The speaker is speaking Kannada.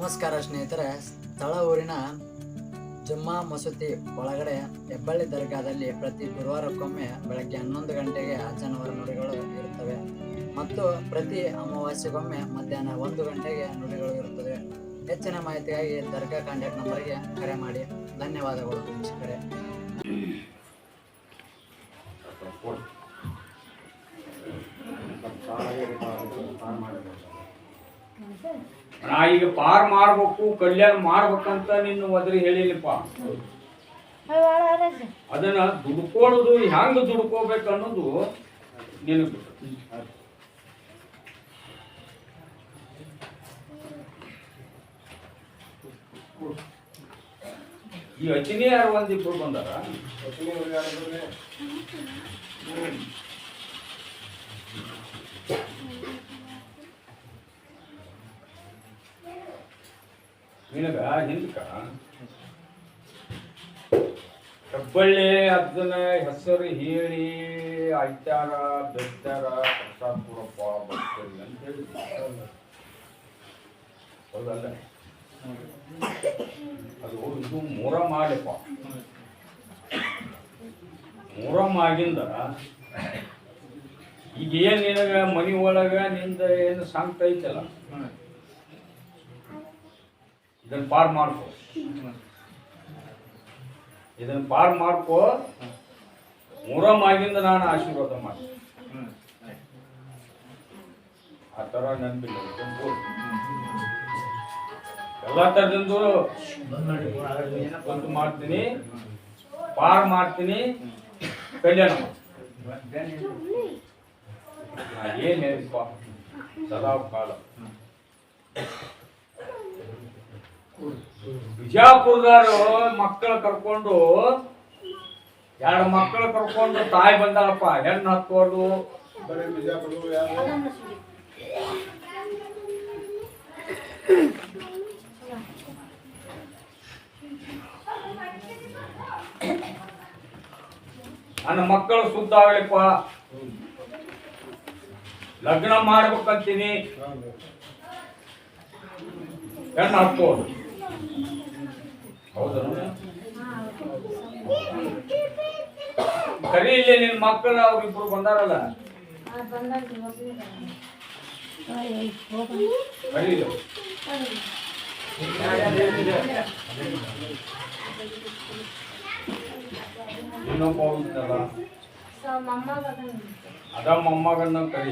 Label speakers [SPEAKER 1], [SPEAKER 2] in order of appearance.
[SPEAKER 1] ನಮಸ್ಕಾರ ಸ್ನೇಹಿತರೆ. ಸ್ಥಳ ಊರಿನ ಜುಮ್ಮಾ ಮಸೂತಿ ಒಳಗಡೆ ಹೆಬ್ಬಳ್ಳಿ ದರ್ಗಾದಲ್ಲಿ ಪ್ರತಿ ಗುರುವಾರಕ್ಕೊಮ್ಮೆ ಬೆಳಗ್ಗೆ 11 ಗಂಟೆಗೆ ಅಜಾನವರ ನುಡಿಗಳು ಇರುತ್ತವೆ ಮತ್ತು ಪ್ರತಿ ಅಮಾವಾಸ್ಯೆಗೊಮ್ಮೆ ಮಧ್ಯಾಹ್ನ 1 ಗಂಟೆಗೆ ನುಡಿಗಳು ಇರುತ್ತವೆ. ಹೆಚ್ಚಿನ ಮಾಹಿತಿಗಾಗಿ ದರ್ಗಾ ಕಾಂಟ್ಯಾಕ್ಟ್ ನಂಬರ್ಗೆ ಕರೆ ಮಾಡಿ. ಧನ್ಯವಾದಗಳು ವೀಕ್ಷಕರೇ.
[SPEAKER 2] ಈಗ ಪಾರ್ ಮಾಡ್ಬೇಕು, ಕಲ್ಯಾಣ ಮಾಡ್ಬೇಕಂತ ನಿನ್ನ ಒದರಿ ಹೇಳಿಲ್ಲಪ್ಪ. ಅದನ್ನ ದುಡ್ಕೊಳ್ಳೋದು ಹೆಂಗ ದುಡ್ಕೋಬೇಕು ಅನ್ನೋದು ನಿನಗೆ ಈ ಅಚಿನಿ ಯಾರು ಒಂದಿಬ್ರು ಬಂದಾರ. ನಿನಗ ಹಿಂದಕ ಹೆಬ್ಬಳ್ಳಿ ಅದನ್ನ ಹೆಸರು ಹೇಳಿ ಆಯ್ತಾರ ಬೆಟ್ಟಾರ ಪ್ರಸಾದಪುರಪ್ಪ ಬರ್ತೇವೆ ಅಂತ ಹೇಳಿ ಹೌದಲ್ಲ? ಅದು ಇದು ಮೊಹರಂ ಆಗಪ್ಪ. ಮೊಹರಂ ಆಗಿಂದ ಈಗ ಏನ್ ನಿನಗ ಮನಿ ಒಳಗ ನಿಂದ ಏನು ಸಂಕಟ ಐತಲ್ಲ, ಇದನ್ನ ಪಾರ್ ಮಾಡ್ಕೋ. ಇದನ್ನ ಪಾರ್ ಮಾಡ್ಕೋ. ಮೊಹರಂ ಆಗಿಂದ ನಾನು ಆಶೀರ್ವಾದ ಮಾಡಿ ಆ ತರ ನೆನಪಿಲ್ಲ. ಎಲ್ಲ ತರದಿಂದ ಬಂದು ಮಾಡ್ತೀನಿ, ಪಾರ್ ಮಾಡ್ತೀನಿ, ಕಲ್ಯಾಣ ಏನ್ ಹೇಳಿಪ್ಪ ಸದಾ ಕಾಲ. ಬಿಜಾಪುರದವರು ಮಕ್ಕಳು ಕರ್ಕೊಂಡು 2 ಮಕ್ಕಳು ಕರ್ಕೊಂಡು ತಾಯಿ ಬಂದಾಳಪ್ಪ. ಹೆಣ್ಣು ಹತ್ಕೊಂಡು ನನ್ನ ಮಕ್ಕಳು ಶುದ್ಧ ಆಗಲಿಪ್ಪ, ಲಗ್ನ ಮಾಡ್ಬೇಕಂತೀನಿ, ಹೆಣ್ಣು ಹತ್ಕೋದು. ಹೌದ? ಕರಿ ಇಲ್ಲಿ ನಿನ್ ಮಕ್ಕಳು ಅವ್ರಿಬ್ರು ಬಂದಾರಲ್ಲ, ಕರಿ ಇನ್ನೊಬ್ಬ ಅದ ಮೊಮ್ಮಗನ್ನ ಕರಿ.